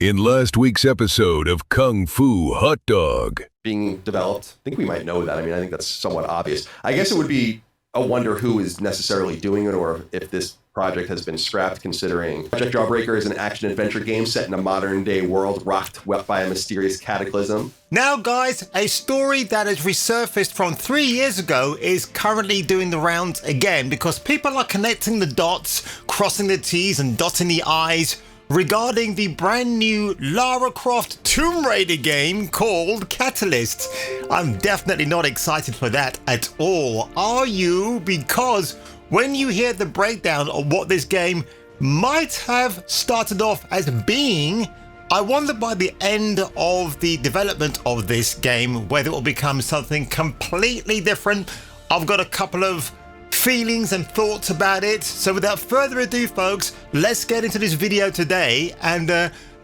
In last week's episode of Kung Fu Hot Dog. Being developed, I think we might know that. I mean, I think that's somewhat obvious. I guess it would be a wonder who is necessarily doing it or if this project has been scrapped, considering Project Jawbreaker is an action-adventure game set in a modern-day world rocked by a mysterious cataclysm. Now guys, a story that has resurfaced from 3 years ago is currently doing the rounds again because people are connecting the dots, crossing the T's and dotting the I's regarding the brand new Lara Croft Tomb Raider game called Catalyst. I'm definitely not excited for that at all. Are you? Because when you hear the breakdown of what this game might have started off as being, I wonder by the end of the development of this game whether it will become something completely different. I've got a couple of feelings and thoughts about it. So without further ado, folks, let's get into this video today and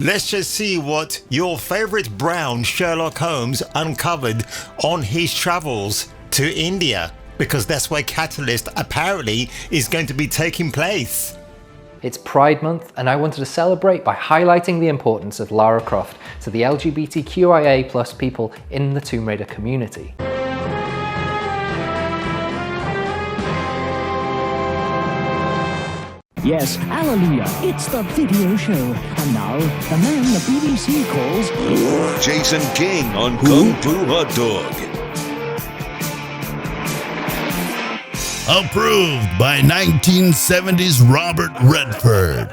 let's just see what your favorite brown Sherlock Holmes uncovered on his travels to India, because that's where Catalyst apparently is going to be taking place. It's Pride Month, and I wanted to celebrate by highlighting the importance of Lara Croft to the LGBTQIA+ people in the Tomb Raider community. Yes, hallelujah, it's the video show. And now, the man the BBC calls Jason King on Kung Fu Hot Dog. Approved by 1970s Robert Redford.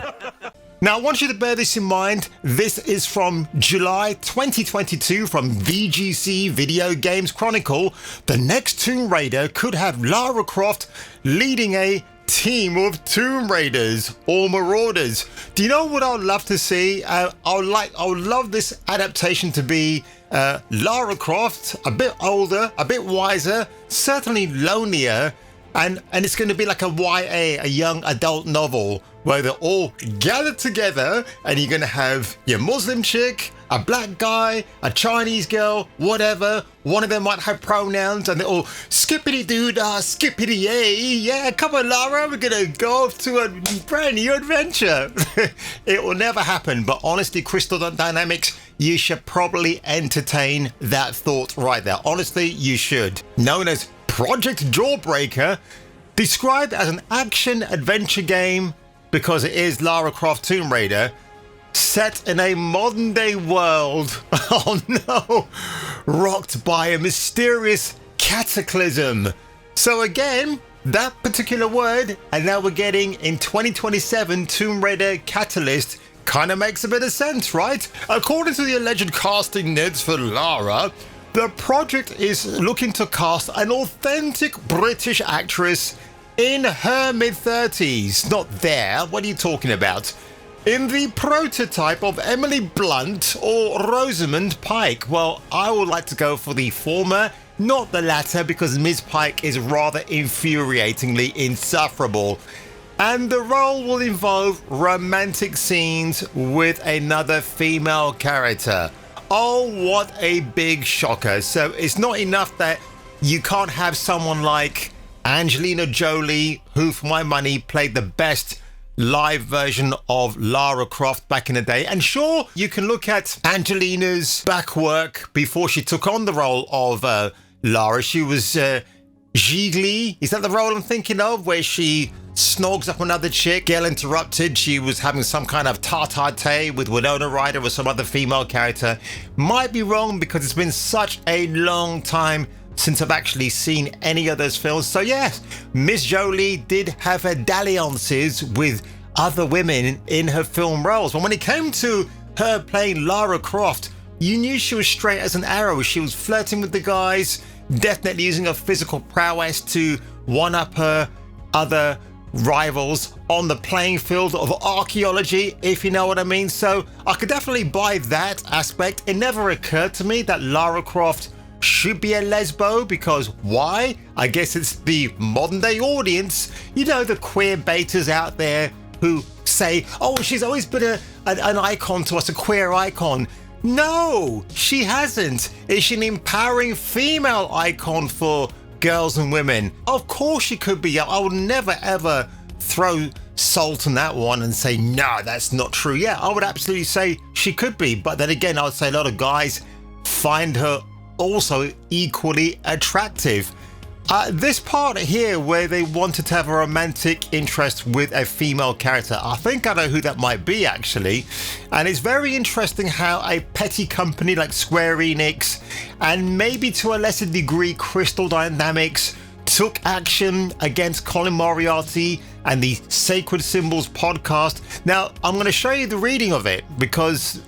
Now I want you to bear this in mind. This is from July 2022 from VGC Video Games Chronicle. The next Tomb Raider could have Lara Croft leading a team of Tomb Raiders or Marauders. Do you know what I'd love to see? I would love this adaptation to be Lara Croft, a bit older, a bit wiser, certainly lonelier, and it's going to be like a YA, a young adult novel, where they're all gathered together and you're going to have your Muslim chick, a black guy, a Chinese girl, whatever. One of them might have pronouns and they're all skippity-doo-dah, skippity-yay. Yeah, come on, Lara, we're going to go off to a brand new adventure. It will never happen, but honestly, Crystal Dynamics, you should probably entertain that thought right there. Honestly, you should. Known as Project Jawbreaker, described as an action-adventure game because it is Lara Croft Tomb Raider, set in a modern day world, oh no, rocked by a mysterious cataclysm. So again, that particular word, and now we're getting in 2027 Tomb Raider Catalyst, kind of makes a bit of sense, right? According to the alleged casting notes for Lara, the project is looking to cast an authentic British actress in her mid-30s. Not there, what are you talking about? In the prototype of Emily Blunt or Rosamund Pike. Well, I would like to go for the former, not the latter, because Ms. Pike is rather infuriatingly insufferable. And the role will involve romantic scenes with another female character. Oh, what a big shocker. So it's not enough that you can't have someone like Angelina Jolie, who for my money played the best live version of Lara Croft back in the day. And sure, you can look at Angelina's back work before she took on the role of Lara. She was Gigli. Is that the role I'm thinking of? Where she snogs up another chick. Girl Interrupted. She was having some kind of tete-a-tete with Winona Ryder or some other female character. Might be wrong because it's been such a long time since I've actually seen any of those films. So yes, Miss Jolie did have her dalliances with other women in her film roles. But when it came to her playing Lara Croft, you knew she was straight as an arrow. She was flirting with the guys, definitely using her physical prowess to one-up her other rivals on the playing field of archaeology, if you know what I mean. So I could definitely buy that aspect. It never occurred to me that Lara Croft should be a lesbo, because why? I guess it's the modern day audience, you know, the queer baiters out there who say, oh, she's always been an icon to us, a queer icon. No, she hasn't. Is she an empowering female icon for girls and women? Of course she could be. I would never ever throw salt on that one and say, no, that's not true. Yeah, I would absolutely say she could be. But then again, I would say a lot of guys find her also equally attractive. This part here where they wanted to have a romantic interest with a female character, I think I know who that might be actually. And it's very interesting how a petty company like Square Enix and maybe to a lesser degree Crystal Dynamics took action against Colin Moriarty and the Sacred Symbols podcast. Now, I'm going to show you the reading of it because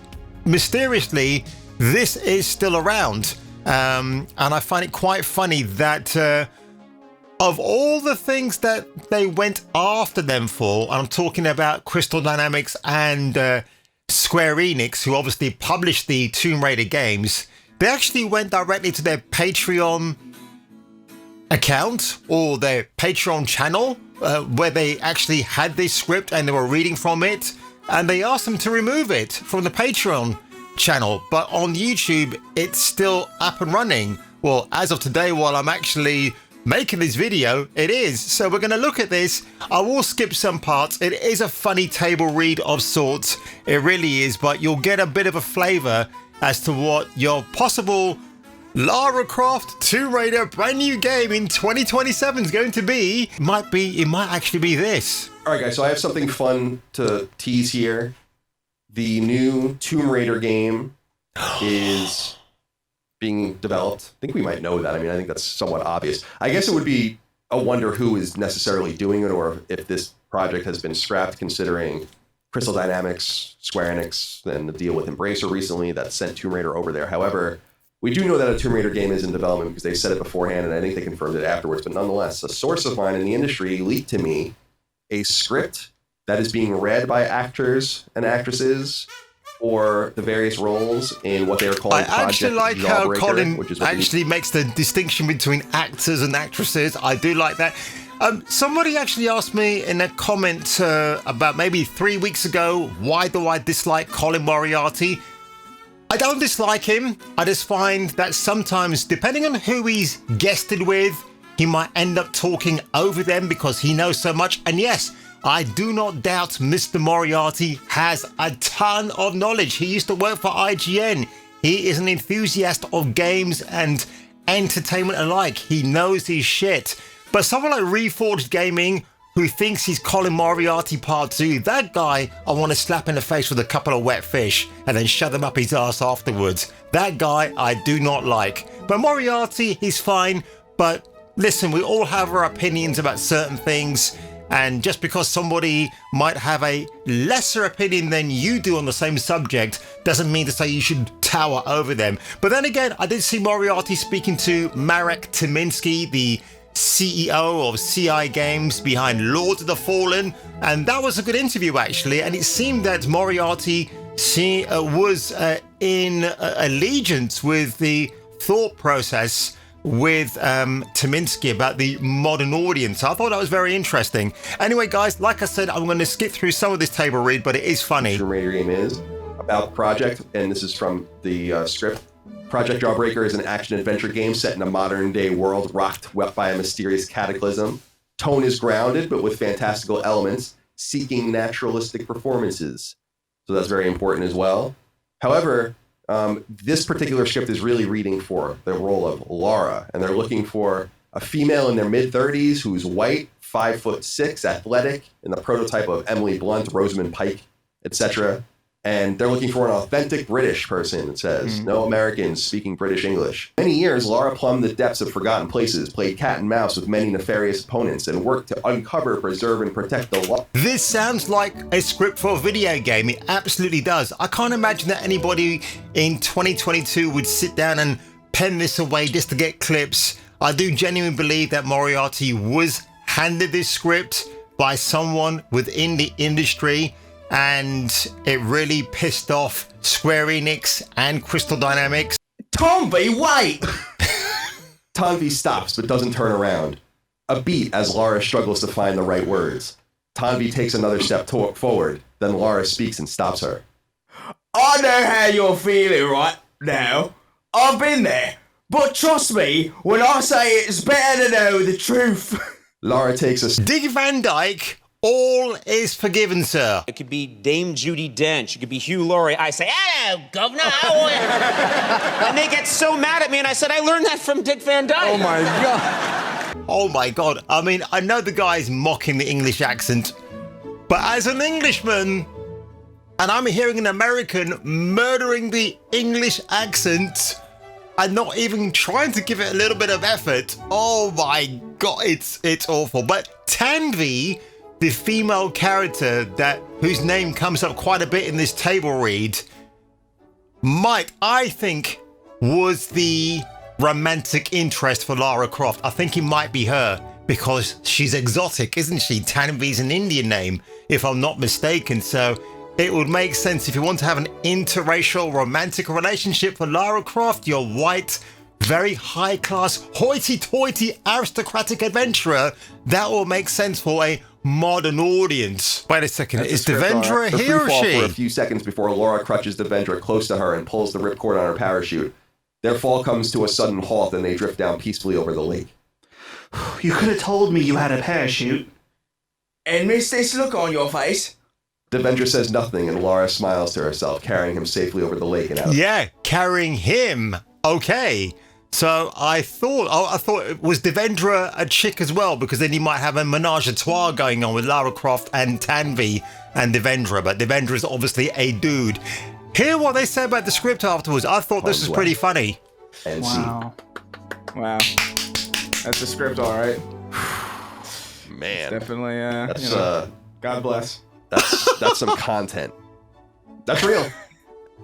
mysteriously this is still around. And I find it quite funny that of all the things that they went after them for, I'm talking about Crystal Dynamics and Square Enix, who obviously published the Tomb Raider games, they actually went directly to their Patreon account or their Patreon channel where they actually had this script and they were reading from it, and they asked them to remove it from the Patreon channel, but on YouTube it's still up and running. Well, as of today, while I'm actually making this video, it is. So we're going to look at this. I will skip some parts. It is a funny table read of sorts, it really is, but you'll get a bit of a flavor as to what your possible Lara Croft Tomb Raider brand new game in 2027 is going to be. It might actually be this. All right, guys, so I have something fun to tease here. The new Tomb Raider game is being developed. I think we might know that. I mean, I think that's somewhat obvious. I guess it would be a wonder who is necessarily doing it or if this project has been scrapped, considering Crystal Dynamics, Square Enix, and the deal with Embracer recently that sent Tomb Raider over there. However, we do know that a Tomb Raider game is in development because they said it beforehand, and I think they confirmed it afterwards. But nonetheless, a source of mine in the industry leaked to me a script that is being read by actors and actresses for the various roles in what they are calling Project Jawbreaker. I actually like how Colin actually makes the distinction between actors and actresses. I do like that. Somebody actually asked me in a comment about maybe 3 weeks ago, why do I dislike Colin Moriarty? I don't dislike him. I just find that sometimes, depending on who he's guested with, he might end up talking over them because he knows so much. And yes, I do not doubt Mr. Moriarty has a ton of knowledge. He used to work for IGN. He is an enthusiast of games and entertainment alike. He knows his shit. But someone like Reforged Gaming, who thinks he's Colin Moriarty Part 2, that guy I want to slap in the face with a couple of wet fish and then shove them up his ass afterwards. That guy I do not like. But Moriarty, he's fine. But listen, we all have our opinions about certain things. And just because somebody might have a lesser opinion than you do on the same subject doesn't mean to say you should tower over them. But then again, I did see Moriarty speaking to Marek Tymiński, the CEO of CI Games behind Lords of the Fallen, and that was a good interview actually. And it seemed that Moriarty was in allegiance with the thought process with Tymiński about the modern audience. I thought that was very interesting. Anyway, guys, like I said, I'm going to skip through some of this table read, but it is funny. Tomb Raider game is about the project, and this is from the script. Project Jawbreaker is an action-adventure game set in a modern-day world rocked by a mysterious cataclysm. Tone is grounded, but with fantastical elements, seeking naturalistic performances. So that's very important as well. However, this particular script is really reading for the role of Lara, and they're looking for a female in their mid-30s who's white, 5'6", athletic, in the prototype of Emily Blunt, Rosamund Pike, etc. And they're looking for an authentic British person, it says. No Americans speaking British English. Many years, Lara plumbed the depths of forgotten places, played cat and mouse with many nefarious opponents, and worked to uncover, preserve, and protect the law. This sounds like a script for a video game. It absolutely does. I can't imagine that anybody in 2022 would sit down and pen this away just to get clips. I do genuinely believe that Moriarty was handed this script by someone within the industry, and it really pissed off Square Enix and Crystal Dynamics. Tomby, wait! Tanvi stops but doesn't turn around. A beat as Lara struggles to find the right words. Tanvi takes another step forward, then Lara speaks and stops her. I know how you're feeling right now. I've been there. But trust me when I say it's better to know the truth. Lara takes a... Dick Van Dyke all is forgiven, sir. It could be Dame Judi Dench. It could be Hugh Laurie. I say, hello, governor. How are you? And they get so mad at me, and I said, I learned that from Dick Van Dyke. Oh my god. Oh my God. I mean, I know the guy's mocking the English accent, but as an Englishman, and I'm hearing an American murdering the English accent and not even trying to give it a little bit of effort. Oh my God, it's awful. But Tanvi, the female character whose name comes up quite a bit in this table read, I think, was the romantic interest for Lara Croft. I think it might be her because she's exotic, isn't she? Tanvi's an Indian name, if I'm not mistaken. So it would make sense if you want to have an interracial romantic relationship for Lara Croft, your white, very high-class, hoity-toity, aristocratic adventurer. That will make sense for a modern audience. Wait a second, is Devendra here or she? For a few seconds before Laura crutches Devendra close to her and pulls the ripcord on her parachute. Their fall comes to a sudden halt and they drift down peacefully over the lake. You could have told me you had a parachute. And miss this look on your face. Devendra says nothing and Laura smiles to herself, carrying him safely over the lake and out. Yeah, carrying him. Okay. So I thought, was Devendra a chick as well? Because then you might have a menage a trois going on with Lara Croft and Tanvi and Devendra. But Devendra is obviously a dude. Hear what they said about the script afterwards. I thought this was pretty funny. And Wow. Wow. That's the script, all right. Man. Definitely, That's, God bless. That's some content. That's real.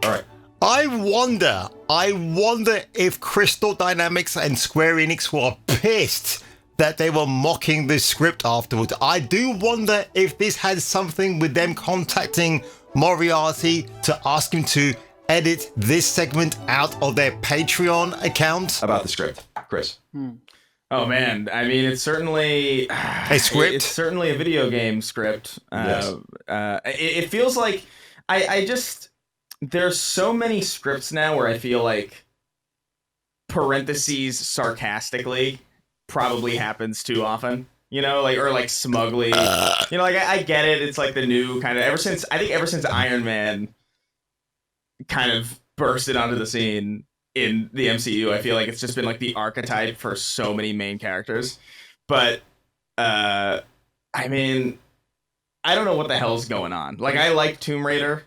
All right. I wonder if Crystal Dynamics and Square Enix were pissed that they were mocking this script afterwards. I do wonder if this had something with them contacting Moriarty to ask him to edit this segment out of their Patreon account. About the script, Chris. Oh man, I mean, it's certainly a script. It's certainly a video game script. Yes. It feels like I just there's so many scripts now where I feel like parentheses sarcastically probably happens too often. You know, like or like smugly. You know, like I get it. It's like the new kind of ever since Iron Man kind of bursted onto the scene in the MCU, I feel like it's just been like the archetype for so many main characters. But I mean, I don't know what the hell's going on. Like, I like Tomb Raider.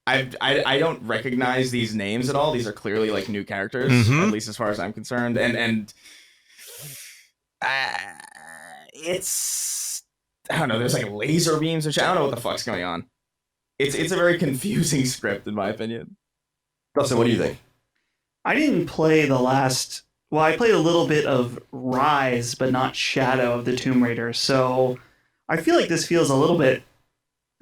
I don't recognize these names at all. These are clearly like new characters, at least as far as I'm concerned. And it's, I don't know. There's like laser beams and shit. I don't know what the fuck's going on. It's a very confusing script in my opinion. Dustin, what do you think? I didn't play I played a little bit of Rise, but not Shadow of the Tomb Raider. So I feel like this feels a little bit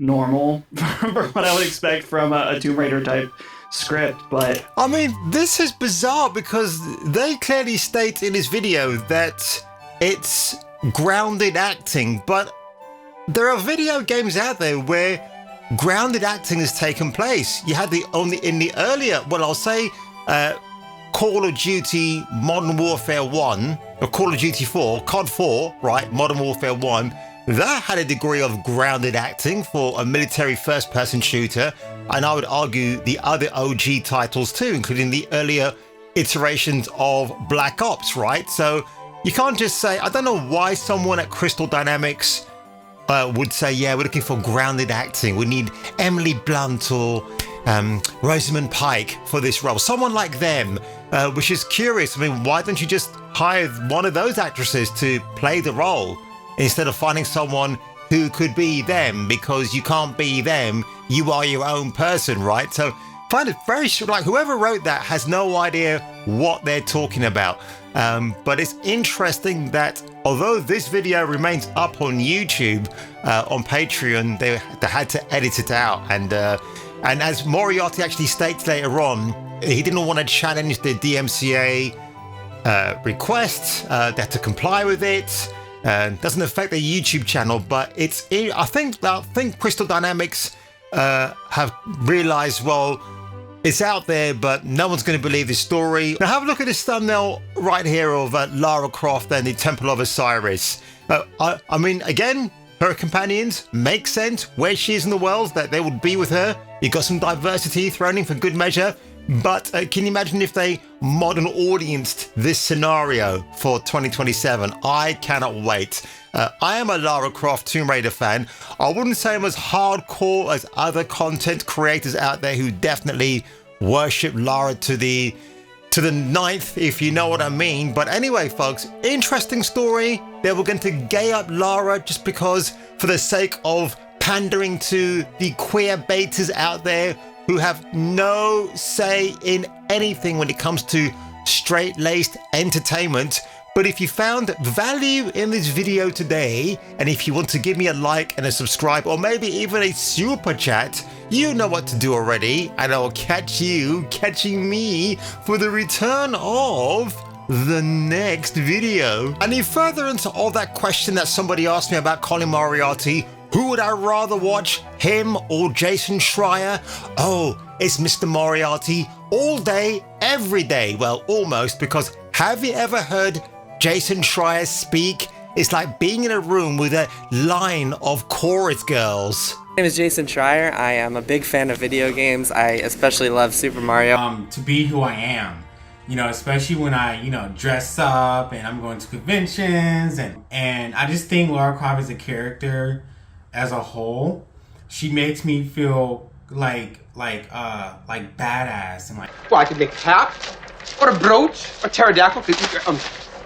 normal for what I would expect from a Tomb Raider type script. But I mean, this is bizarre because they clearly state in this video that it's grounded acting, but there are video games out there where grounded acting has taken place. You had in the earlier, well, I'll say, Call of Duty Modern Warfare 1, or Call of Duty 4, COD 4, right, Modern Warfare 1, that had a degree of grounded acting for a military first-person shooter, and I would argue the other OG titles too, including the earlier iterations of Black Ops, right? So you can't just say, I don't know why someone at Crystal Dynamics would say, yeah, we're looking for grounded acting. We need Emily Blunt or Rosamund Pike for this role. Someone like them, which is curious. I mean, why don't you just hire one of those actresses to play the role instead of finding someone who could be them? Because you can't be them. You are your own person, right? So find it very like whoever wrote that has no idea what they're talking about. But it's interesting that although this video remains up on YouTube, on Patreon, they had to edit it out. And as Moriarty actually states later on, he didn't want to challenge the DMCA request. They had to comply with it. Doesn't affect their YouTube channel, but I think Crystal Dynamics have realized, well, it's out there, but no one's going to believe this story. Now have a look at this thumbnail right here of Lara Croft and the Temple of Osiris. I mean, again, her companions make sense where she is in the world, that they would be with her. You got some diversity thrown in for good measure. But can you imagine if they modern audienced this scenario for 2027? I cannot wait. I am a Lara Croft Tomb Raider fan. I wouldn't say I'm as hardcore as other content creators out there who definitely worship Lara to the ninth, if you know what I mean. But anyway, folks, interesting story. They were going to gay up Lara just because, for the sake of pandering to the queer baiters out there who have no say in anything when it comes to straight-laced entertainment. But if you found value in this video today, and if you want to give me a like and a subscribe, or maybe even a super chat, you know what to do already, and I'll catch you catching me for the return of the next video. And if further into all that question that somebody asked me about Colin Moriarty, who would I rather watch, him or Jason Schreier? Oh, it's Mr. Moriarty all day, every day. Well, almost, because have you ever heard Jason Schreier speak? It's like being in a room with a line of chorus girls. My name is Jason Schreier. I am a big fan of video games. I especially love Super Mario. To be who I am, you know, especially when I, you know, dress up and I'm going to conventions, and I just think Lara Croft is a character as a whole. She makes me feel like badass and like. Well, I could make a cap, or a brooch, or pterodactyl.